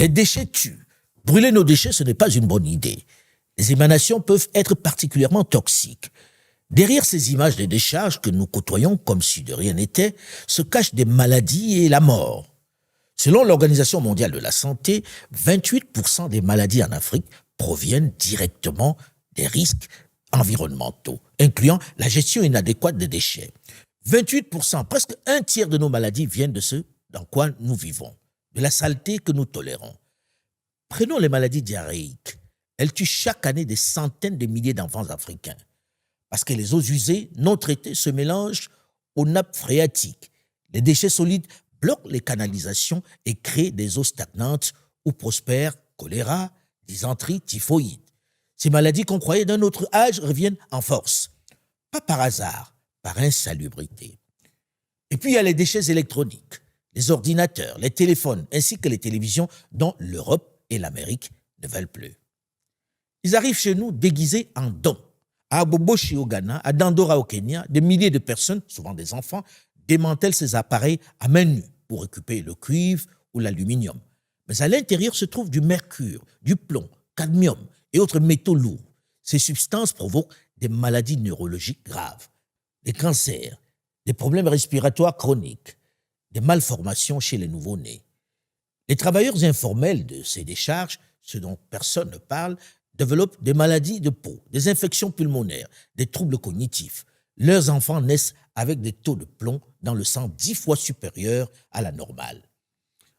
Les déchets tuent. Brûler nos déchets, ce n'est pas une bonne idée. Les émanations peuvent être particulièrement toxiques. Derrière ces images des décharges que nous côtoyons comme si de rien n'était, se cachent des maladies et la mort. Selon l'Organisation mondiale de la santé, 28% des maladies en Afrique proviennent directement des risques environnementaux, incluant la gestion inadéquate des déchets. 28%, presque un tiers de nos maladies viennent de ce dans quoi nous vivons, de la saleté que nous tolérons. Prenons les maladies diarrhéiques. Elles tuent chaque année des centaines de milliers d'enfants africains parce que les eaux usées non traitées se mélangent aux nappes phréatiques. Les déchets solides bloquent les canalisations et créent des eaux stagnantes où prospèrent choléra, dysenterie, typhoïde. Ces maladies qu'on croyait d'un autre âge reviennent en force. Pas par hasard, par insalubrité. Et puis il y a les déchets électroniques, les ordinateurs, les téléphones, ainsi que les télévisions dont l'Europe et l'Amérique ne veulent plus. Ils arrivent chez nous déguisés en dons. À Aboboshi au Ghana, à Dandora au Kenya, des milliers de personnes, souvent des enfants, démantèlent ces appareils à main nue pour récupérer le cuivre ou l'aluminium. Mais à l'intérieur se trouve du mercure, du plomb, cadmium et autres métaux lourds. Ces substances provoquent des maladies neurologiques graves, des cancers, des problèmes respiratoires chroniques, des malformations chez les nouveau-nés. Les travailleurs informels de ces décharges, ceux dont personne ne parle, développent des maladies de peau, des infections pulmonaires, des troubles cognitifs. Leurs enfants naissent avec des taux de plomb dans le sang 10 fois supérieurs à la normale.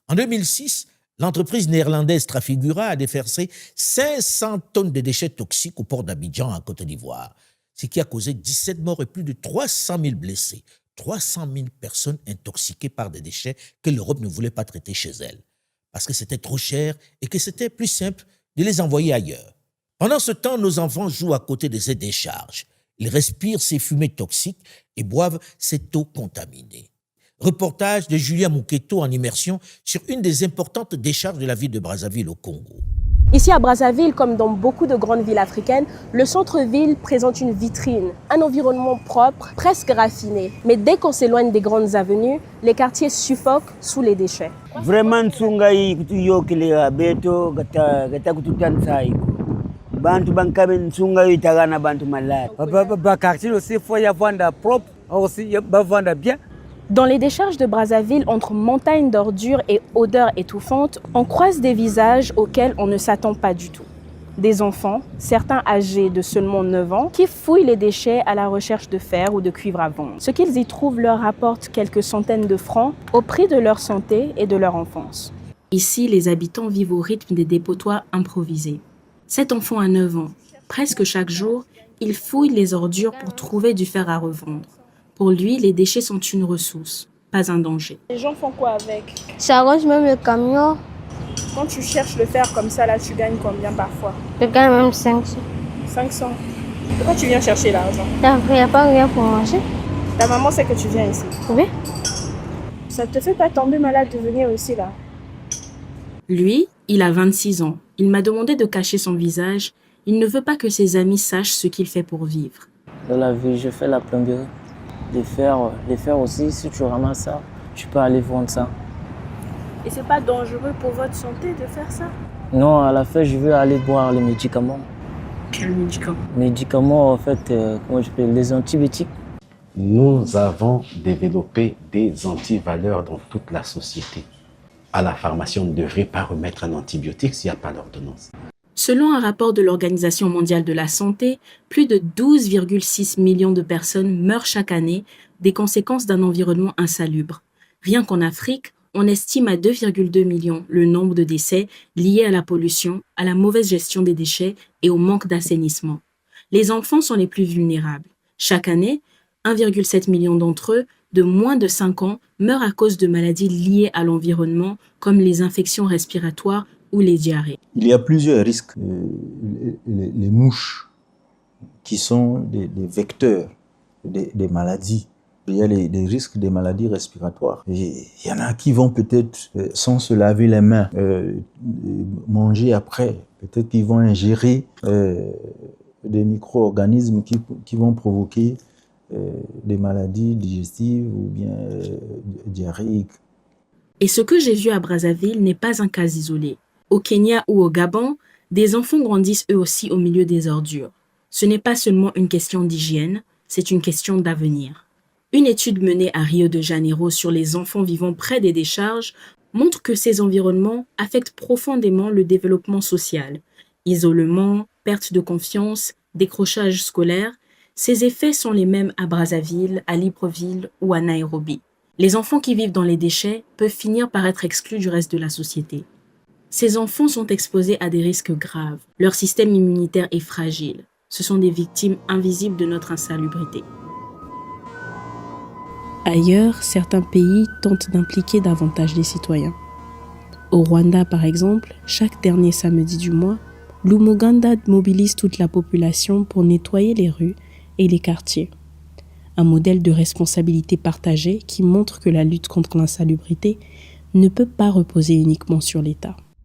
En 2006, l'entreprise néerlandaise Trafigura a déversé 500 tonnes de déchets toxiques au port d'Abidjan en Côte d'Ivoire, ce qui a causé 17 morts et plus de 300 000 blessés. 300 000 personnes intoxiquées par des déchets que l'Europe ne voulait pas traiter chez elle, parce que c'était trop cher et que c'était plus simple de les envoyer ailleurs. Pendant ce temps, nos enfants jouent à côté de ces décharges. Ils respirent ces fumées toxiques et boivent cette eau contaminée. Reportage de Julien Mouketo en immersion sur une des importantes décharges de la ville de Brazzaville au Congo. Ici à Brazzaville, comme dans beaucoup de grandes villes africaines, le centre-ville présente une vitrine, un environnement propre, presque raffiné. Mais dès qu'on s'éloigne des grandes avenues, les quartiers suffoquent sous les déchets. Vraiment, dans les décharges de Brazzaville, entre montagnes d'ordures et odeurs étouffantes, on croise des visages auxquels on ne s'attend pas du tout. Des enfants, certains âgés de seulement 9 ans, qui fouillent les déchets à la recherche de fer ou de cuivre à vendre. Ce qu'ils y trouvent leur rapporte quelques centaines de francs au prix de leur santé et de leur enfance. Ici, les habitants vivent au rythme des dépotoirs improvisés. Cet enfant a 9 ans. Presque chaque jour, il fouille les ordures pour trouver du fer à revendre. Pour lui, les déchets sont une ressource, pas un danger. Les gens font quoi avec? Ça arrange même le camion. Quand tu cherches le fer comme ça, là, tu gagnes combien parfois? Je gagne même 500. 500. Pourquoi tu viens chercher l'argent? Il n'y a pas rien pour manger. Ta maman sait que tu viens ici. Oui. Ça te fait pas tomber malade de venir aussi là? Lui, il a 26 ans. Il m'a demandé de cacher son visage. Il ne veut pas que ses amis sachent ce qu'il fait pour vivre. Dans la vie, je fais la plomberie. Les fers aussi, si tu ramasses ça, tu peux aller vendre ça. Et c'est pas dangereux pour votre santé de faire ça? Non, à la fin, je veux aller boire les médicaments. Quel médicament? Médicaments, en fait, les antibiotiques. Nous avons développé des antivaleurs dans toute la société. À la pharmacie, on ne devrait pas remettre un antibiotique s'il n'y a pas d'ordonnance. Selon un rapport de l'Organisation mondiale de la santé, plus de 12,6 millions de personnes meurent chaque année des conséquences d'un environnement insalubre. Rien qu'en Afrique, on estime à 2,2 millions le nombre de décès liés à la pollution, à la mauvaise gestion des déchets et au manque d'assainissement. Les enfants sont les plus vulnérables. Chaque année, 1,7 million d'entre eux, de moins de 5 ans, meurent à cause de maladies liées à l'environnement, comme les infections respiratoires ou les diarrhées. Il y a plusieurs risques. Les mouches, qui sont des vecteurs des maladies. Il y a les risques des maladies respiratoires. Et il y en a qui vont peut-être, sans se laver les mains, manger après. Peut-être qu'ils vont ingérer des micro-organismes qui vont provoquer des maladies digestives ou bien diarrhéiques. Et ce que j'ai vu à Brazzaville n'est pas un cas isolé. Au Kenya ou au Gabon, des enfants grandissent eux aussi au milieu des ordures. Ce n'est pas seulement une question d'hygiène, c'est une question d'avenir. Une étude menée à Rio de Janeiro sur les enfants vivant près des décharges montre que ces environnements affectent profondément le développement social. Isolement, perte de confiance, décrochage scolaire, ces effets sont les mêmes à Brazzaville, à Libreville ou à Nairobi. Les enfants qui vivent dans les déchets peuvent finir par être exclus du reste de la société. Ces enfants sont exposés à des risques graves. Leur système immunitaire est fragile. Ce sont des victimes invisibles de notre insalubrité. Ailleurs, certains pays tentent d'impliquer davantage les citoyens. Au Rwanda, par exemple, chaque dernier samedi du mois, l'Umuganda mobilise toute la population pour nettoyer les rues et les quartiers. Un modèle de responsabilité partagée qui montre que la lutte contre l'insalubrité ne peut pas reposer uniquement sur l'État.